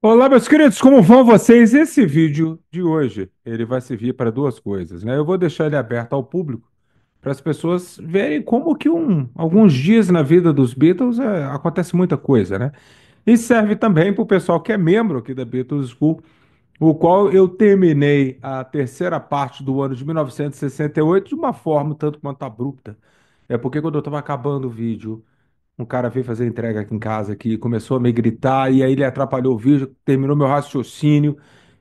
Olá, meus queridos, como vão vocês? Esse vídeo de hoje, ele vai servir para duas coisas, né? Eu vou deixar ele aberto ao público para as pessoas verem como que alguns dias na vida dos Beatles acontece muita coisa, né? E serve também para o pessoal que é membro aqui da Beatles School, o qual eu terminei a terceira parte do ano de 1968 de uma forma um tanto quanto abrupta. É porque quando eu estava acabando o vídeo, um cara veio fazer entrega aqui em casa aqui, começou a me gritar, e aí ele atrapalhou o vídeo, terminou meu raciocínio.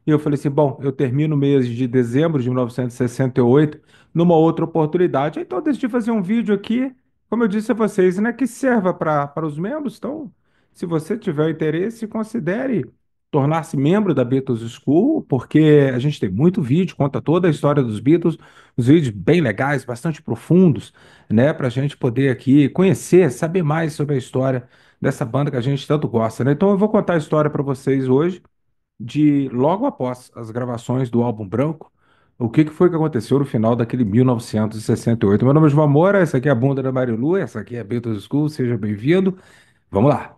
E eu falei assim: bom, eu termino o mês de dezembro de 1968 numa outra oportunidade. Então eu decidi fazer um vídeo aqui, como eu disse a vocês, né, que serva para os membros. Então, se você tiver interesse, considere tornar-se membro da Beatles School, porque a gente tem muito vídeo, conta toda a história dos Beatles, os vídeos bem legais, bastante profundos, né, para a gente poder aqui conhecer, saber mais sobre a história dessa banda que a gente tanto gosta, né? Então eu vou contar a história para vocês hoje, de logo após as gravações do álbum Branco, o que foi que aconteceu no final daquele 1968. Meu nome é João Moura, essa aqui é a Bunda da Marilu, essa aqui é a Beatles School, seja bem-vindo. Vamos lá.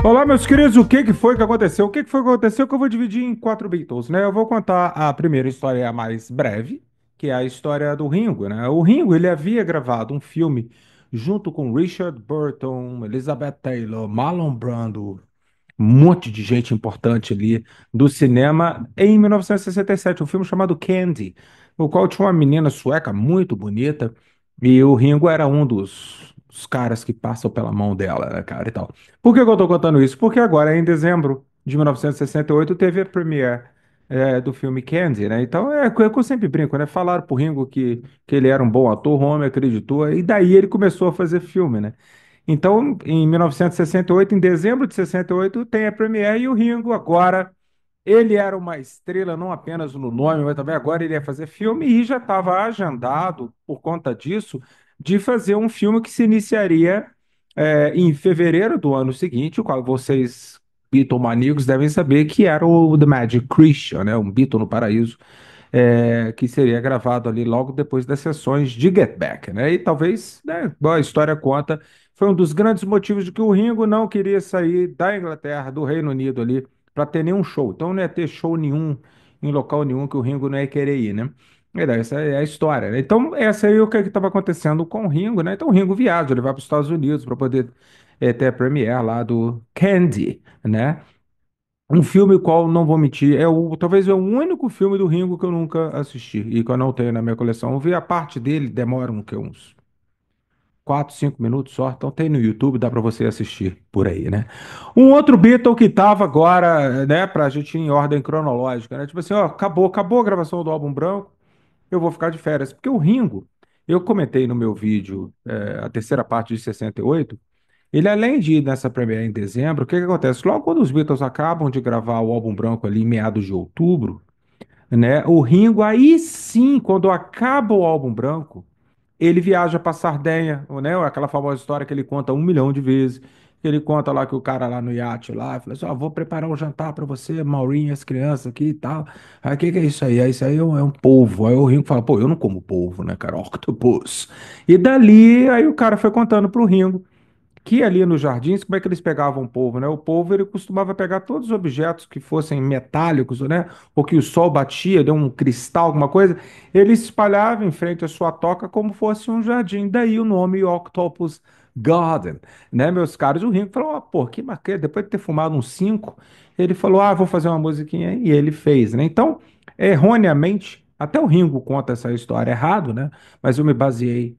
Olá, meus queridos, o que foi que aconteceu? O que foi que aconteceu que eu vou dividir em quatro Beatles, né? Eu vou contar a primeira história, a mais breve, que é a história do Ringo, né? O Ringo, ele havia gravado um filme junto com Richard Burton, Elizabeth Taylor, Marlon Brando, um monte de gente importante ali do cinema em 1967, um filme chamado Candy, o qual tinha uma menina sueca muito bonita e o Ringo era um dos caras que passam pela mão dela, né, cara, e tal. Por que que eu tô contando isso? Porque agora, em dezembro de 1968, teve a premiere do filme Candy, né? Então é o que eu sempre brinco, né? Falaram pro Ringo que ele era um bom ator, o homem acreditou, e daí ele começou a fazer filme, né? Então, em 1968, em dezembro de 68, tem a Premiere e o Ringo agora, ele era uma estrela não apenas no nome, mas também agora ele ia fazer filme e já estava agendado, por conta disso, de fazer um filme que se iniciaria em fevereiro do ano seguinte, o qual vocês, Beatlemaníacos, devem saber que era o The Magic Christian, né? Um Beatle no Paraíso, que seria gravado ali logo depois das sessões de Get Back, né? E talvez, né, bom, a história conta, foi um dos grandes motivos de que o Ringo não queria sair da Inglaterra, do Reino Unido ali, para ter nenhum show. Então não ia ter show nenhum, em local nenhum que o Ringo não ia querer ir, né? E daí, essa é a história, né? Então, essa aí é o que estava acontecendo com o Ringo, né? Então, o Ringo viaja, ele vai para os Estados Unidos para poder ter a premiere lá do Candy, né? Um filme o qual, não vou mentir, talvez é o único filme do Ringo que eu nunca assisti e que eu não tenho na minha coleção. Eu vi a parte dele, demora uns 4, 5 minutos só, então tem no YouTube, dá pra você assistir por aí, né? Um outro Beatle que tava agora, né, pra gente ir em ordem cronológica, né? Tipo assim, ó, acabou a gravação do álbum Branco, eu vou ficar de férias. Porque o Ringo, eu comentei no meu vídeo, a terceira parte de 68. Ele, além de ir nessa premiere em dezembro, o que que acontece? Logo quando os Beatles acabam de gravar o álbum branco ali em meados de outubro, né? O Ringo, aí sim, quando acaba o álbum branco, ele viaja para Sardenha, né? Aquela famosa história que ele conta 1 milhão de vezes. Ele conta lá que o cara lá no iate lá, fala assim, ó, vou preparar um jantar para você, Maurinho, as crianças aqui e tal. Aí o que que é isso aí? Aí isso aí é um polvo. Aí o Ringo fala, pô, eu não como polvo, né, cara? Octopus. E dali, aí o cara foi contando pro Ringo que ali nos jardins, como é que eles pegavam o polvo, né? O polvo ele costumava pegar todos os objetos que fossem metálicos, né? Ou que o sol batia, deu um cristal, alguma coisa, ele espalhava em frente à sua toca como fosse um jardim. Daí o nome Octopus Garden, né, meus caros? O Ringo falou, pô, que bacana, depois de ter fumado uns cinco, ele falou, vou fazer uma musiquinha, e ele fez, né? Então, erroneamente, até o Ringo conta essa história errado, né? Mas eu me baseei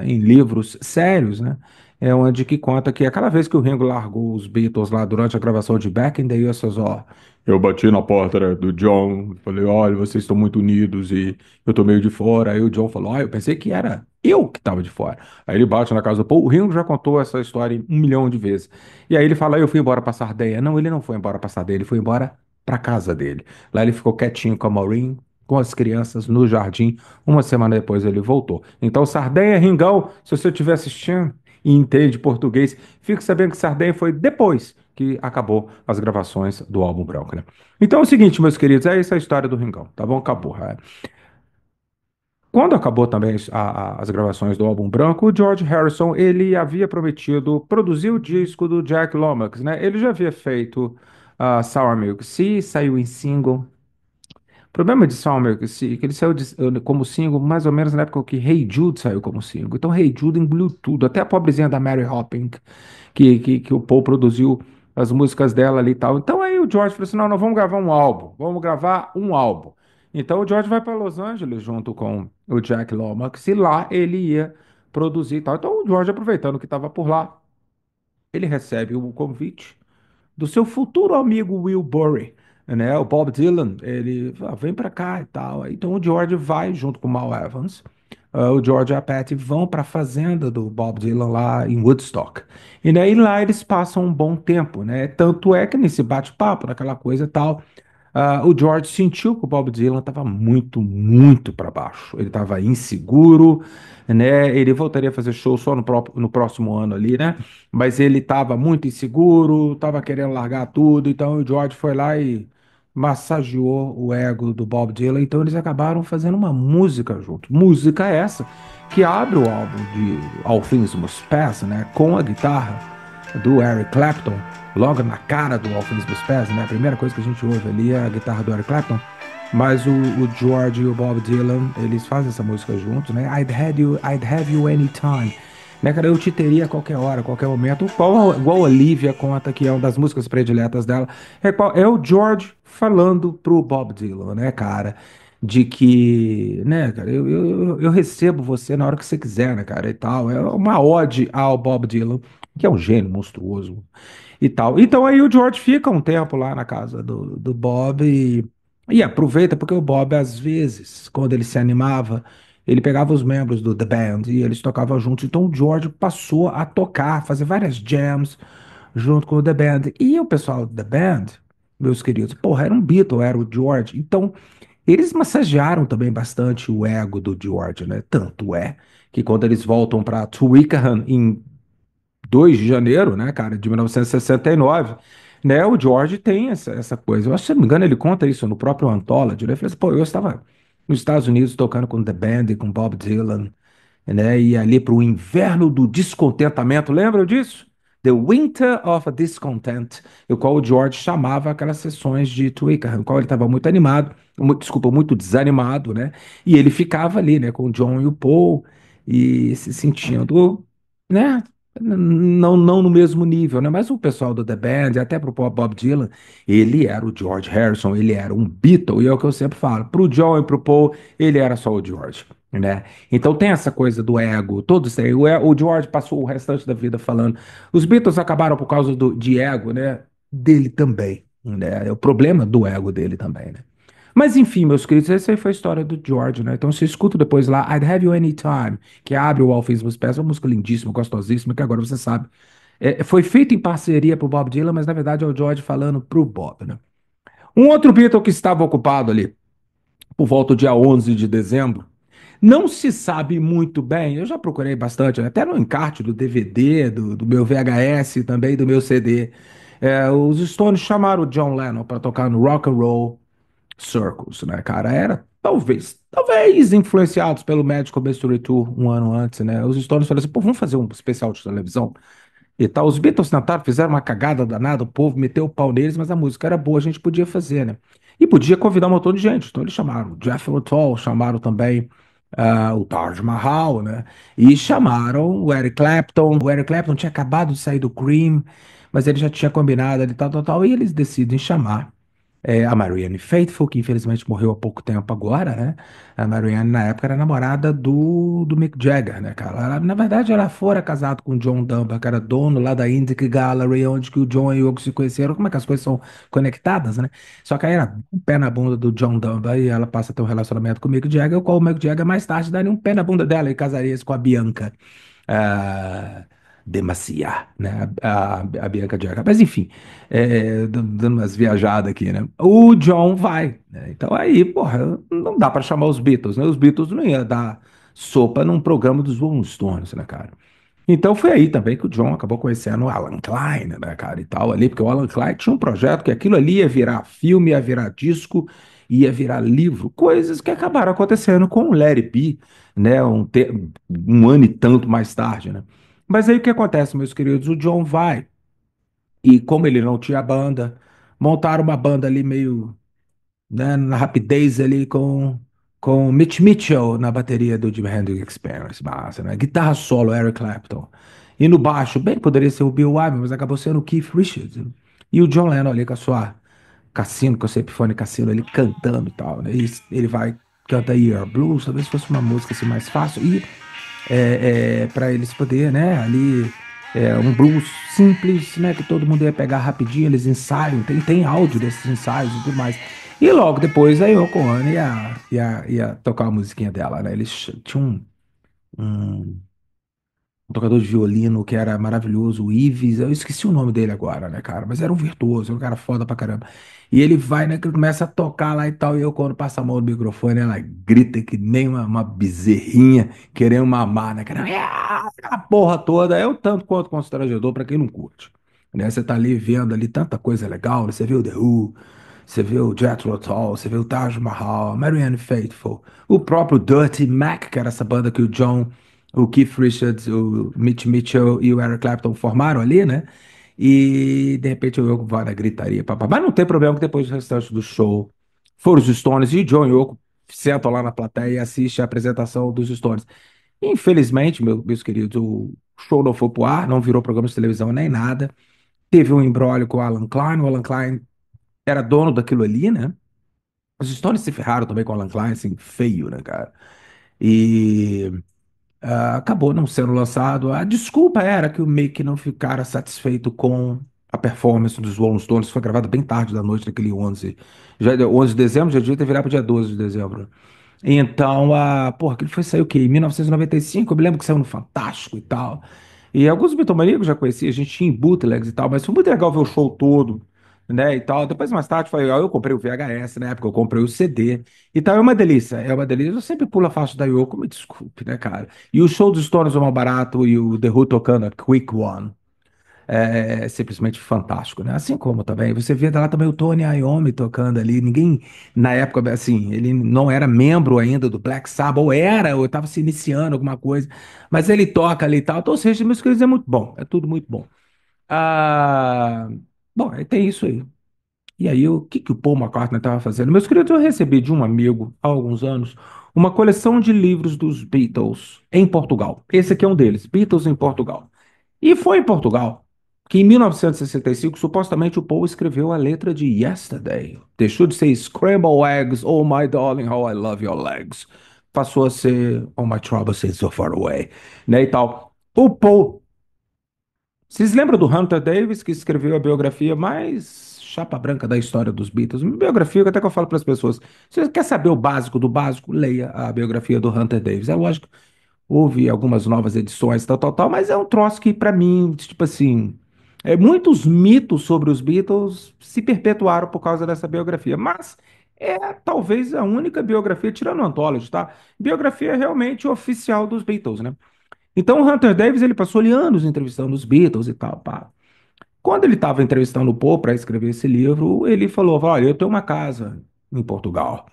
em livros sérios, né? Onde que conta que aquela vez que o Ringo largou os Beatles lá durante a gravação de Back in the USSR, eu bati na porta, né, do John, falei, olha, vocês estão muito unidos e eu tô meio de fora. Aí o John falou, eu pensei que era eu que tava de fora. Aí ele bate na casa do Paul, o Ringo já contou essa história 1 milhão de vezes. E aí ele fala, eu fui embora pra Sardenha. Não, ele não foi embora pra Sardenha, ele foi embora pra casa dele. Lá ele ficou quietinho com a Maureen, com as crianças no jardim. Uma semana depois ele voltou. Então, Sardenha, Ringão, se você estiver assistindo e entende português, fique sabendo que Sardenha foi depois que acabou as gravações do álbum branco, né? Então é o seguinte, meus queridos, é essa a história do Ringão, tá bom? Acabou. Quando acabou também as gravações do álbum branco, o George Harrison, ele havia prometido produzir o disco do Jack Lomax, né? Ele já havia feito Sour Milk Sea, saiu em single. O problema de Sour Milk Sea é que ele saiu como single mais ou menos na época que Hey Jude saiu como single. Então Hey Jude engoliu tudo, até a pobrezinha da Mary Hopping, que o Paul produziu as músicas dela ali e tal. Então aí o George falou assim, não, nós vamos gravar um álbum, vamos gravar um álbum. Então o George vai para Los Angeles junto com o Jack Lomax e lá ele ia produzir e tal. Então o George, aproveitando que estava por lá, ele recebe o convite do seu futuro amigo Will Burry, né? O Bob Dylan, ele vem pra cá e tal. Então o George vai junto com o Mal Evans. O George e a Patty vão para a fazenda do Bob Dylan lá em Woodstock. E daí lá eles passam um bom tempo, né? Tanto é que nesse bate-papo, naquela coisa e tal, o George sentiu que o Bob Dylan estava muito, muito para baixo. Ele estava inseguro, né? Ele voltaria a fazer show só no próximo ano ali, né? Mas ele estava muito inseguro, estava querendo largar tudo. Então o George foi lá e massageou o ego do Bob Dylan. Então eles acabaram fazendo uma música junto. Música essa que abre o álbum de All Things Must Pass, né? Com a guitarra do Eric Clapton, logo na cara do All Things Must Pass, né? A primeira coisa que a gente ouve ali é a guitarra do Eric Clapton. Mas o George e o Bob Dylan, eles fazem essa música juntos, né? I'd have you anytime. Né, cara, eu te teria a qualquer hora, a qualquer momento. Igual a Olivia conta que é uma das músicas prediletas dela. É o George falando pro Bob Dylan, né, cara? De que, né, cara, eu recebo você na hora que você quiser, né, cara, e tal. É uma ode ao Bob Dylan, que é um gênio monstruoso e tal. Então aí o George fica um tempo lá na casa do Bob e aproveita, porque o Bob, às vezes, quando ele se animava, ele pegava os membros do The Band e eles tocavam juntos. Então o George passou a tocar, fazer várias jams junto com o The Band. E o pessoal do The Band, meus queridos, porra, era um Beatle, era o George. Então eles massagearam também bastante o ego do George, né? Tanto é que quando eles voltam para Twickenham em 2 de janeiro, né, cara, de 1969, né, o George tem essa coisa. Eu acho, se não me engano, ele conta isso no próprio Anthology, né? Ele falou assim, pô, eu estava nos Estados Unidos tocando com The Band e com Bob Dylan, né, e ali para o inverno do descontentamento, lembra disso? The Winter of Discontent, o qual o George chamava aquelas sessões de Twickenham, no qual ele estava muito animado, desculpa, muito desanimado, né? E ele ficava ali, né, com o John e o Paul e se sentindo, né, não no mesmo nível, né? Mas o pessoal do The Band, até pro Bob Dylan, ele era o George Harrison, ele era um Beatle, e é o que eu sempre falo, pro John e pro Paul, ele era só o George, né? Então tem essa coisa do ego, todo isso aí. O George passou o restante da vida falando. Os Beatles acabaram por causa de ego, né? Dele também, né? É o problema do ego dele também, né? Mas enfim, meus queridos, essa aí foi a história do George, né? Então você escuta depois lá, I'd Have You Anytime, que abre o All Things Must Pass, uma música lindíssima, gostosíssima, que agora você sabe. Foi feita em parceria pro Bob Dylan, mas na verdade é o George falando pro Bob, né? Um outro Beatle que estava ocupado ali, por volta do dia 11 de dezembro, não se sabe muito bem, eu já procurei bastante, até no encarte do DVD, do meu VHS, também do meu CD. Os Stones chamaram o John Lennon para tocar no Rock and Roll Circles, né, cara? Era talvez influenciados pelo Magical Mystery Tour um ano antes, né? Os Stones falaram assim, pô, vamos fazer um especial de televisão e tal. Os Beatles tentaram, fizeram uma cagada danada, o povo meteu o pau neles, mas a música era boa, a gente podia fazer, né? E podia convidar um montão de gente. Então eles chamaram o Jeff Lutol, chamaram também o Taj Mahal, né? E chamaram o Eric Clapton. O Eric Clapton tinha acabado de sair do Cream, mas ele já tinha combinado ali, tal, tal, tal. E eles decidem chamar a Marianne Faithfull, que infelizmente morreu há pouco tempo agora, né? A Marianne, na época, era namorada do Mick Jagger, né, cara? Na verdade, ela fora casada com o John Dunbar, que era dono lá da Indic Gallery, onde que o John e o Yoko se conheceram. Como é que as coisas são conectadas, né? Só que aí era um pé na bunda do John Dunbar e ela passa a ter um relacionamento com o Mick Jagger, o qual o Mick Jagger mais tarde daria um pé na bunda dela e casaria-se com a Bianca. ah, Demacia, né? A Bianca Jagger. Mas enfim, dando umas viajadas aqui, né? O John vai, né? Então aí, porra, não dá pra chamar os Beatles, né? Os Beatles não iam dar sopa num programa dos Rolling Stones, né, cara? Então foi aí também que o John acabou conhecendo o Alan Klein, né, cara, e tal ali, porque o Alan Klein tinha um projeto que aquilo ali ia virar filme, ia virar disco, ia virar livro, coisas que acabaram acontecendo com o Let It Be, né, um ano e tanto mais tarde, né. Mas aí o que acontece, meus queridos? O John vai, e como ele não tinha banda, montaram uma banda ali meio, né, na rapidez ali com Mitch Mitchell na bateria do Jimi Hendrix Experience, massa, né? Guitarra solo, Eric Clapton. E no baixo, bem, poderia ser o Bill Wyman, mas acabou sendo o Keith Richards, né? E o John Lennon ali com a sua Cassino, com a sua Epiphone Cassino ali cantando e tal, né? E ele vai, canta Year Blues, talvez fosse uma música assim mais fácil. E para eles poder, né, ali um blues simples, né, que todo mundo ia pegar rapidinho, eles ensaiam, tem áudio desses ensaios e tudo mais. E logo depois a Yoko Ono ia tocar a musiquinha dela, né? Eles tinham um, um tocador de violino que era maravilhoso, o Ives, eu esqueci o nome dele agora, né, cara? Mas era um virtuoso, um cara foda pra caramba. E ele vai, né, que ele começa a tocar lá e tal, e eu quando passa a mão no microfone, ela grita que nem uma bezerrinha querendo mamar, né, cara? A porra toda, é o tanto quanto constrangedor pra quem não curte. Né? Você tá ali vendo ali tanta coisa legal, né? Você vê o The Who, você vê o Jethro Tull, você vê o Taj Mahal, Marianne Faithfull, o próprio Dirty Mac, que era essa banda que o John, o Keith Richards, o Mitch Mitchell e o Eric Clapton formaram ali, né? E de repente o Yoko vai na gritaria, papá. Mas não tem problema que depois do restante do show foram os Stones e o John e o Yoko sentam lá na plateia e assistem a apresentação dos Stones. Infelizmente, meus queridos, o show não foi pro ar, não virou programa de televisão nem nada. Teve um imbróglio com o Alan Klein era dono daquilo ali, né? Os Stones se ferraram também com o Alan Klein, assim, feio, né, cara? E acabou não sendo lançado. A desculpa era que o Mick não ficara satisfeito com a performance dos Rolling Stones. Foi gravada bem tarde da noite daquele 11. Já, 11 de dezembro, já devia ter virado para dia 12 de dezembro. Então, porra, aquilo foi sair o quê? Em 1995, eu me lembro que saiu no Fantástico e tal. E alguns bitomaníacos já conhecia, a gente tinha em bootlegs e tal, mas foi muito legal ver o show todo, né, e tal. Depois, mais tarde, eu comprei o VHS, na época eu comprei o CD. E tal, é uma delícia, é uma delícia. Eu sempre pulo a faixa da Yoko, me desculpe, né, cara? E o show dos Stones é mal barato e o The Who tocando a Quick One é simplesmente fantástico, né? Assim como também, você vê lá também o Tony Iommi tocando ali, ninguém, na época, assim, ele não era membro ainda do Black Sabbath, ou estava se iniciando alguma coisa, mas ele toca ali e tal, então, ou seja, música é muito bom, é tudo muito bom. Ah, bom, aí tem isso aí. E aí, o que que o Paul McCartney estava fazendo? Meus queridos, eu recebi de um amigo, há alguns anos, uma coleção de livros dos Beatles em Portugal. Esse aqui é um deles, Beatles em Portugal. E foi em Portugal que, em 1965, supostamente o Paul escreveu a letra de Yesterday. Deixou de ser Scramble Eggs, Oh My Darling, How I Love Your Legs. Passou a ser Oh My Troubles Seem So Far Away, né, e tal. O Paul vocês lembram do Hunter Davis, que escreveu a biografia mais chapa branca da história dos Beatles? Uma biografia que até que eu falo para as pessoas. Se você quer saber o básico do básico, leia a biografia do Hunter Davis. É lógico, houve algumas novas edições, tal, tal, tal, mas é um troço que, para mim, tipo assim, muitos mitos sobre os Beatles se perpetuaram por causa dessa biografia. Mas é talvez a única biografia, tirando o Anthology, tá? Biografia realmente oficial dos Beatles, né? Então, o Hunter Davis, ele passou ali anos entrevistando os Beatles e tal, pá. Quando ele estava entrevistando o Paul para escrever esse livro, ele falou, olha, eu tenho uma casa em Portugal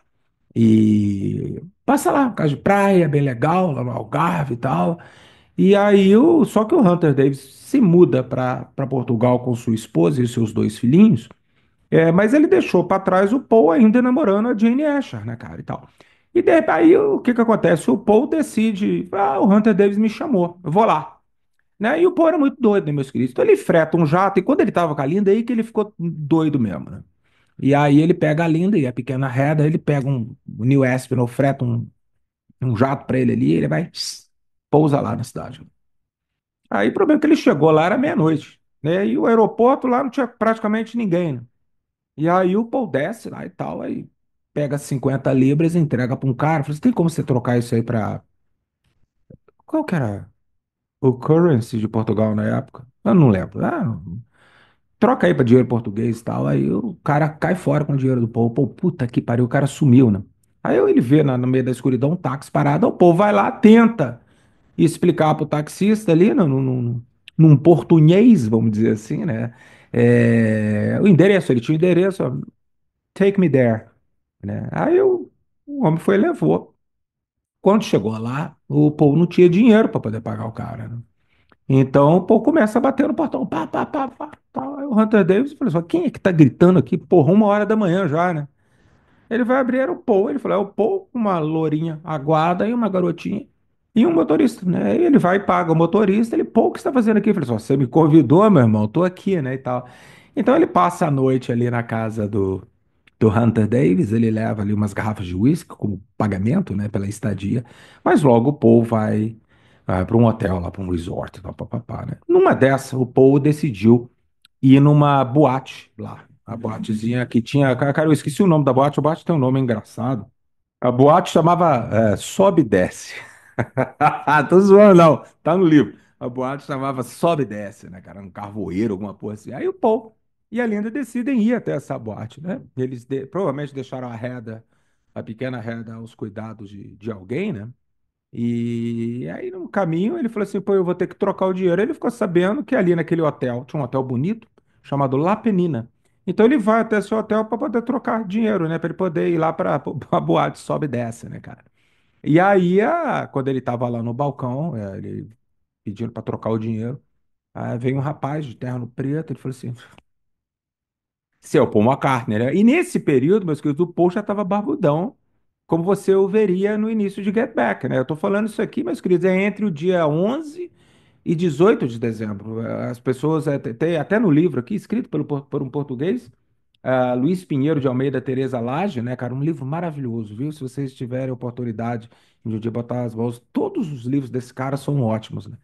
e passa lá, casa de praia, bem legal, lá no Algarve e tal. E aí, só que o Hunter Davis se muda para Portugal com sua esposa e seus dois filhinhos, mas ele deixou para trás o Paul ainda namorando a Jane Asher, né, cara, e tal. E aí, o que que acontece? O Paul decide, o Hunter Davis me chamou, eu vou lá, né? E o Paul era muito doido, né, meus queridos? Então ele freta um jato, e quando ele tava com a Linda, aí que ele ficou doido mesmo, né? E aí ele pega a Linda e a pequena Heather, ele pega o Neil Aspinall, freta um jato pra ele ali, e ele vai, pousa lá na cidade. Aí o problema é que ele chegou lá, era meia-noite, né? E o aeroporto lá não tinha praticamente ninguém, né? E aí o Paul desce lá e tal, aí pega 50 libras e entrega pra um cara, fala assim, tem como você trocar isso aí pra... Qual que era o currency de Portugal na época? Eu não lembro. Troca aí pra dinheiro português e tal. Aí o cara cai fora com o dinheiro do povo. Pô, puta que pariu, o cara sumiu, né? Aí ele vê no meio da escuridão um táxi parado. O povo vai lá, tenta. e explicar para o taxista ali, num portunhês, vamos dizer assim, né? O endereço, ele tinha o endereço, ó, take me there, né? O homem foi e levou. Quando chegou lá, o Paul não tinha dinheiro para poder pagar o cara, né? Então o Paul começa a bater no portão, pá, pá, pá, pá, pá. Aí o Hunter Davis falou assim, quem é que tá gritando aqui? Porra, 1 hora da manhã já, né? Ele vai abrir, era o Paul. Ele falou, é o Paul, uma lourinha aguada e uma garotinha e um motorista, né? Aí ele vai e paga o motorista. Ele, Paul, o que você está fazendo aqui? Eu falei, você me convidou, meu irmão, tô aqui, né, e tal. Então ele passa a noite ali na casa do Hunter Davis, ele leva ali umas garrafas de uísque como pagamento, né, pela estadia, mas logo o Paul vai para um hotel lá, para um resort, papapá, né? Numa dessa, o Paul decidiu ir numa boate lá. A boatezinha que tinha. Cara, eu esqueci o nome da boate. A boate tem um nome engraçado. A boate chamava Sobe e Desce. Tô zoando, não. Tá no livro. A boate chamava Sobe e Desce, né, cara? Um carvoeiro, alguma coisa assim. Aí o Paul e a Linda decidem ir até essa boate, né? Provavelmente deixaram a pequena Reda, aos cuidados de alguém, né? E aí, no caminho, ele falou assim: pô, eu vou ter que trocar o dinheiro. Ele ficou sabendo que ali naquele hotel, tinha um hotel bonito, chamado La Penina. Então, ele vai até esse hotel para poder trocar dinheiro, né? Para ele poder ir lá para a boate, sobe e desce, né, cara? E aí, quando ele tava lá no balcão, ele pedindo para trocar o dinheiro, aí veio um rapaz de terno preto, ele falou assim: seu Paul McCartney, né? E nesse período, meus queridos, o Paul já estava barbudão, como você o veria no início de Get Back, né? Eu tô falando isso aqui, meus queridos, é entre o dia 11 e 18 de dezembro. As pessoas, tem até no livro aqui, escrito por um português, Luiz Pinheiro de Almeida Teresa Lage, né, cara? Um livro maravilhoso, viu? Se vocês tiverem oportunidade de um dia botar as mãos, todos os livros desse cara são ótimos, né?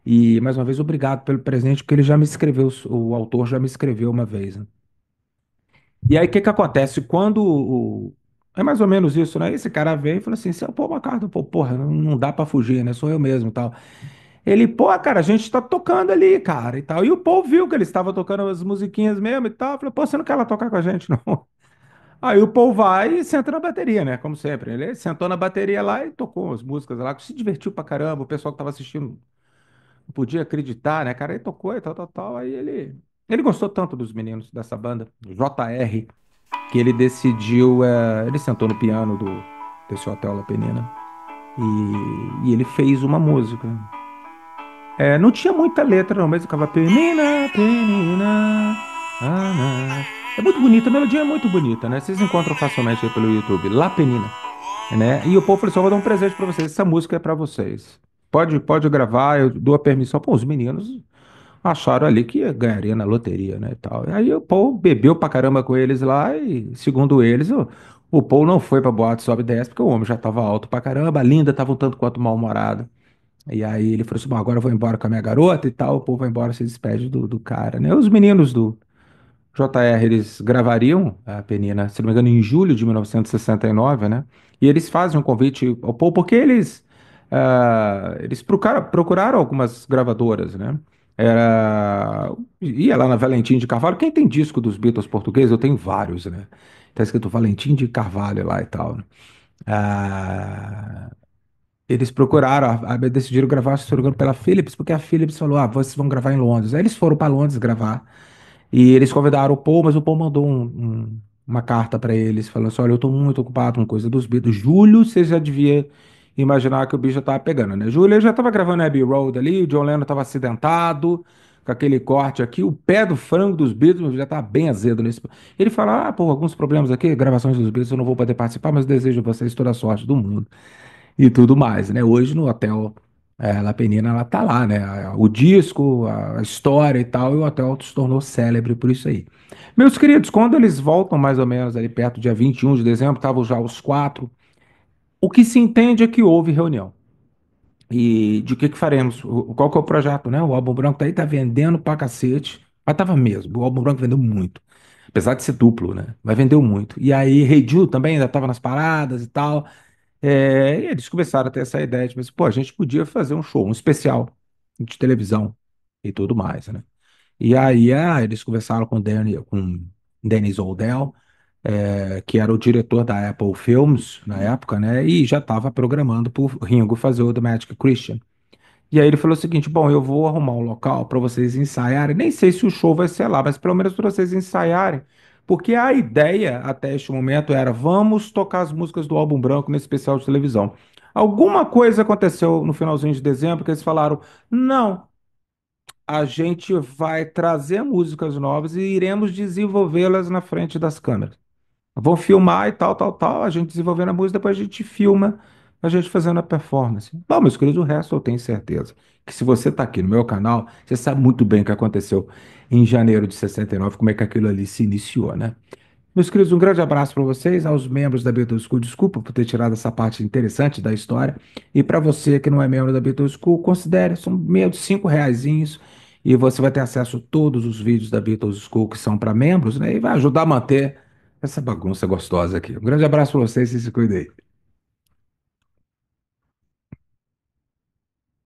E, mais uma vez, obrigado pelo presente, porque ele já me escreveu, o autor já me escreveu uma vez, né? E aí, o que que acontece? É mais ou menos isso, né? Esse cara vem e fala assim: você é o Paul McCartney, pô, porra, não dá pra fugir, né? Sou eu mesmo e tal. Ele, pô, cara, a gente tá tocando ali, cara, e tal. E o Paul viu que ele estava tocando as musiquinhas mesmo e tal. Falei, pô, você não quer lá tocar com a gente, não? Aí o Paul vai e senta na bateria, né? Como sempre. Ele sentou na bateria lá e tocou as músicas lá, se divertiu pra caramba. O pessoal que tava assistindo não podia acreditar, né, cara? Aí tocou e tal, tal, tal. Aí ele gostou tanto dos meninos dessa banda, JR, que ele decidiu. Ele sentou no piano desse Hotel La Penina e ele fez uma música. Não tinha muita letra, não, mas ficava Penina, Penina. É muito bonita, a melodia é muito bonita, né? Vocês encontram facilmente aí pelo YouTube, La Penina, né? E o povo falou assim: "Eu vou dar um presente pra vocês, essa música é pra vocês. Pode gravar, eu dou a permissão." Pô, os meninos acharam ali que ganharia na loteria, né, e tal. Aí o Paul bebeu pra caramba com eles lá e, segundo eles, o Paul não foi pra boate sobe e desce porque o homem já tava alto pra caramba, a Linda tava um tanto quanto mal-humorada. E aí ele falou assim: bom, agora eu vou embora com a minha garota e tal. O Paul vai embora, se despede do cara, né? Os meninos do JR, eles gravariam a Penina, se não me engano, em julho de 1969, né? E eles fazem um convite ao Paul porque eles procuraram algumas gravadoras, né? Ia lá na Valentim de Carvalho. Quem tem disco dos Beatles portugueses? Eu tenho vários, né? Tá escrito Valentim de Carvalho lá e tal, né? Ah, eles procuraram, decidiram gravar, se não me engano, pela Philips, porque a Philips falou: ah, vocês vão gravar em Londres. Aí eles foram para Londres gravar. E eles convidaram o Paul, mas o Paul mandou uma carta para eles, falando assim: olha, eu estou muito ocupado com coisa dos Beatles. Julho, você já devia imaginar que o bicho já estava pegando, né? Julho ele já estava gravando Abbey Road ali, o John Lennon estava acidentado, com aquele corte aqui, o pé do frango dos Beatles já estava bem azedo nesse. Ele fala: ah, pô, alguns problemas aqui, gravações dos Beatles, eu não vou poder participar, mas desejo a vocês toda a sorte do mundo e tudo mais, né? Hoje no hotel La Penina, ela tá lá, né? O disco, a história e tal, e o hotel se tornou célebre por isso aí. Meus queridos, quando eles voltam mais ou menos ali perto do dia 21 de dezembro, estavam já os quatro, o que se entende é que houve reunião. E de que faremos? Qual que é o projeto, né? O álbum branco tá aí, tá vendendo pra cacete. Mas tava mesmo, o álbum branco vendeu muito. Apesar de ser duplo, né? Mas vendeu muito. E aí, Hey Jude também ainda tava nas paradas e tal. E eles começaram a ter essa ideia de, mas, pô, a gente podia fazer um show, um especial de televisão e tudo mais, né? E aí eles conversaram com Dennis O'Dell, que era o diretor da Apple Films na época, né? E já estava programando para o Ringo fazer o The Magic Christian. E aí ele falou o seguinte: bom, eu vou arrumar um local para vocês ensaiarem. Nem sei se o show vai ser lá, mas pelo menos para vocês ensaiarem. Porque a ideia até este momento era: vamos tocar as músicas do Álbum Branco nesse especial de televisão. Alguma coisa aconteceu no finalzinho de dezembro que eles falaram: não, a gente vai trazer músicas novas e iremos desenvolvê-las na frente das câmeras. Vão filmar e tal, tal, tal. A gente desenvolvendo a música, depois a gente filma a gente fazendo a performance. Bom, meus queridos, o resto eu tenho certeza. Que se você está aqui no meu canal, você sabe muito bem o que aconteceu em janeiro de 69, como é que aquilo ali se iniciou, né? Meus queridos, um grande abraço para vocês, aos membros da Beatles School. Desculpa por ter tirado essa parte interessante da história. E para você que não é membro da Beatles School, considere, são meio de R$ 5 e você vai ter acesso a todos os vídeos da Beatles School que são para membros, né? E vai ajudar a manter essa bagunça gostosa aqui. Um grande abraço para vocês e se cuidem.